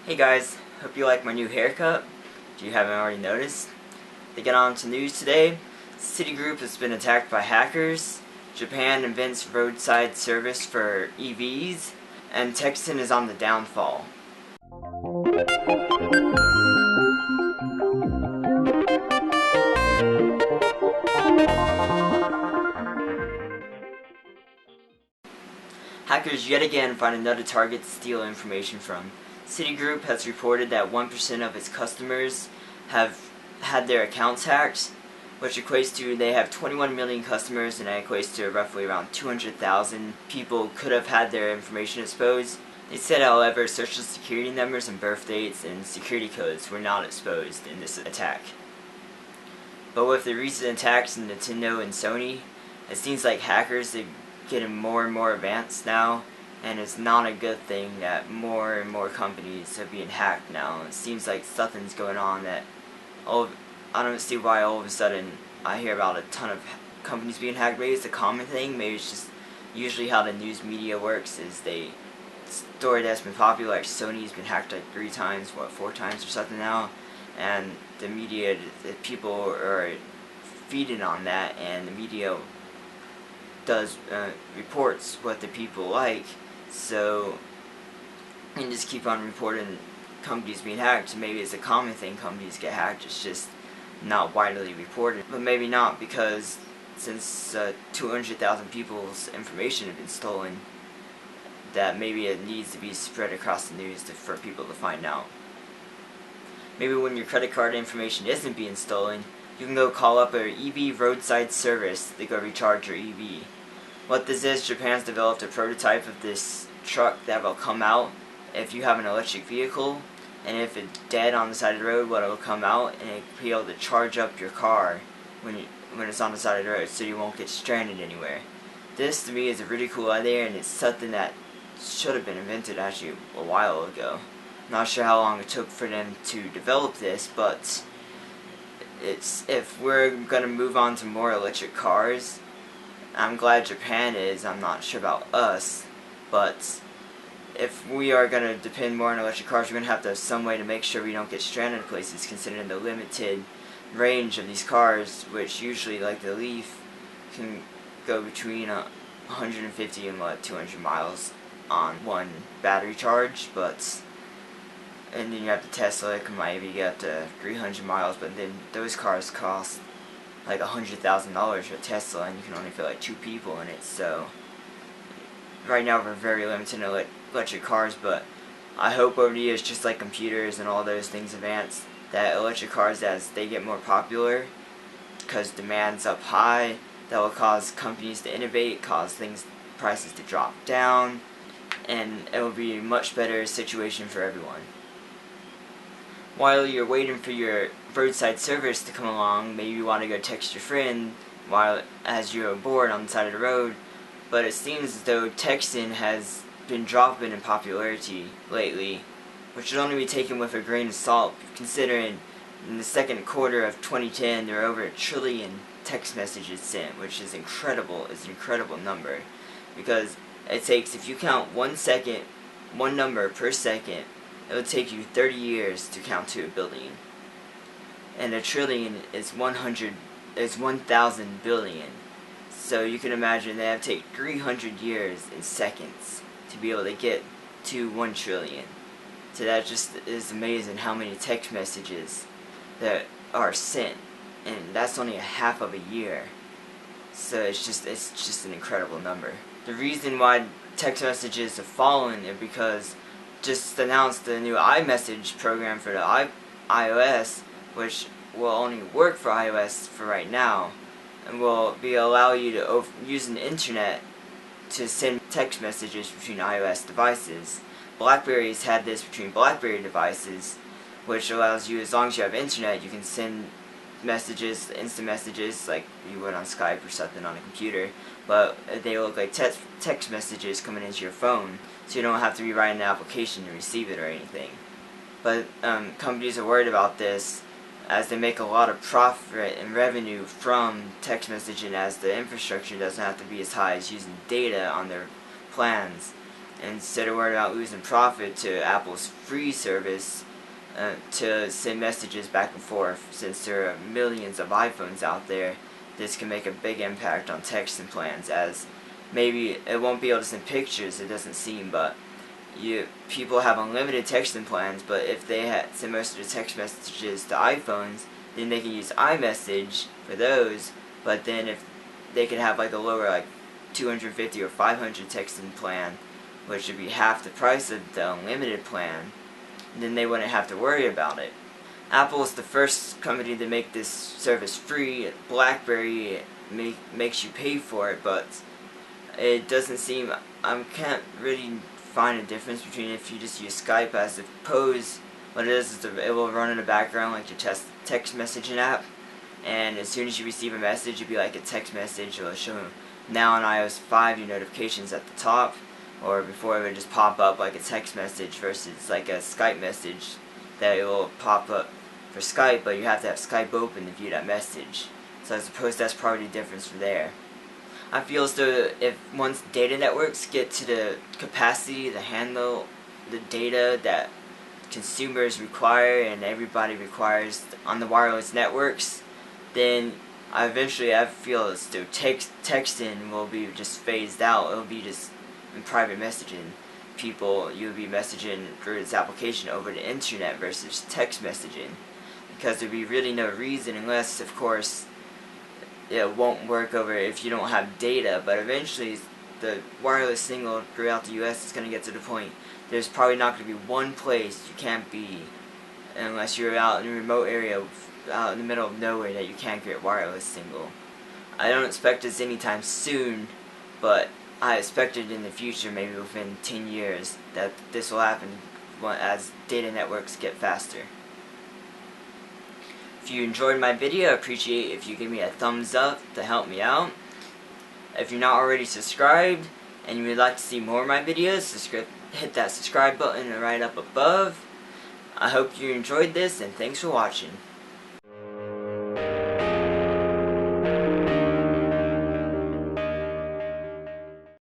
Hey guys, hope you like my new haircut. If you haven't already noticed. To get on to news today, Citigroup has been attacked by hackers, Japan invents roadside service for EVs, and Texan is on the downfall. Hackers yet again find another target to steal information from. Citigroup has reported that 1% of its customers have had their accounts hacked, which equates to they have 21 million customers, and that equates to roughly around 200,000 people could have had their information exposed. They said, however, social security numbers and birth dates and security codes were not exposed in this attack. But with the recent attacks in Nintendo and Sony, it seems like hackers are getting more and more advanced now, and it's not a good thing that more and more companies are being hacked now. It seems like something's going on that I don't see why all of a sudden I hear about a ton of companies being hacked. Maybe it's a common thing, maybe it's just usually how the news media works is they story that's been popular, like Sony's been hacked like 3 times, 4 times or something now, and the media, the people are feeding on that, and the media does reports what the people like, so you can just keep on reporting companies being hacked. Maybe it's a common thing, companies get hacked, it's just not widely reported. But maybe not, because since 200,000 people's information have been stolen, that maybe it needs to be spread across the news for people to find out. Maybe when your credit card information isn't being stolen, you can go call up a EV roadside service to go recharge your EV. What this is, Japan's developed a prototype of this truck that will come out if you have an electric vehicle, and if it's dead on the side of the road, what will come out, and it will be able to charge up your car when it's on the side of the road, so you won't get stranded anywhere. This to me is a really cool idea, and it's something that should have been invented actually a while ago. Not sure how long it took for them to develop this, but if we're going to move on to more electric cars, I'm glad Japan is, I'm not sure about us, but if we are going to depend more on electric cars, we're going to have some way to make sure we don't get stranded in places, considering the limited range of these cars, which usually, like the Leaf, can go between 150 and 200 miles on one battery charge, and then you have the Tesla, it can maybe get up to 300 miles, but then those cars cost like $100,000 for a Tesla, and you can only fit like 2 people in it. So right now we're very limited in electric cars, but I hope over the years, just like computers and all those things advance, that electric cars, as they get more popular, because demand's up high, that will cause companies to innovate, cause prices to drop down, and it will be a much better situation for everyone. While you're waiting for your roadside service to come along, maybe you want to go text your friend as you're bored on the side of the road, but it seems as though texting has been dropping in popularity lately, which should only be taken with a grain of salt, considering in the second quarter of 2010 there were over 1 trillion text messages sent, which is incredible. It's an incredible number, because it takes, if you count 1 second, one number per second, it would take you 30 years to count to 1 billion. And 1 trillion is 1,000 billion. So you can imagine they have to take 300 years in seconds to be able to get to 1 trillion. So that just is amazing how many text messages that are sent. And that's only a half of a year. So it's just an incredible number. The reason why text messages have fallen is because just announced the new iMessage program for the iOS, which will only work for iOS for right now, and will allow you to use an internet to send text messages between iOS devices. BlackBerry's had this between BlackBerry devices, which allows you, as long as you have internet, you can send messages, instant messages, like you would on Skype or something on a computer, but they look like text messages coming into your phone, so you don't have to rewrite an application to receive it or anything. But companies are worried about this, as they make a lot of profit and revenue from text messaging, as the infrastructure doesn't have to be as high as using data on their plans. instead of worrying about losing profit to Apple's free service to send messages back and forth. Since there are millions of iPhones out there, this can make a big impact on texting plans, as maybe it won't be able to send pictures, it doesn't seem, but people have unlimited texting plans, but if they send most of the text messages to iPhones, then they can use iMessage for those, but then if they could have like a lower, like 250 or 500 texting plan, which would be half the price of the unlimited plan, then they wouldn't have to worry about it. Apple is the first company to make this service free. BlackBerry makes you pay for it, but it doesn't seem, I can't really find a difference between if you just use Skype. I suppose what it is it will run in the background like your text messaging app, and as soon as you receive a message, it'll be like a text message. It'll show now on iOS 5 your notifications at the top, or before it would just pop up like a text message versus like a Skype message that it will pop up for Skype, but you have to have Skype open to view that message. So I suppose that's probably the difference from there. I feel as though if once data networks get to the capacity to handle the data that consumers require and everybody requires on the wireless networks, then I feel as though texting will be just phased out. It'll be just in private messaging. You'll be messaging through this application over the internet versus text messaging, because there'd be really no reason, unless of course it won't work over if you don't have data. But eventually the wireless signal throughout the US is going to get to the point there's probably not going to be one place you can't be unless you're out in a remote area out in the middle of nowhere that you can't get wireless signal. I don't expect this anytime soon, but I expect it in the future, maybe within 10 years, that this will happen as data networks get faster. If you enjoyed my video, I appreciate if you give me a thumbs up to help me out. If you're not already subscribed and you would like to see more of my videos, hit that subscribe button right up above. I hope you enjoyed this, and thanks for watching.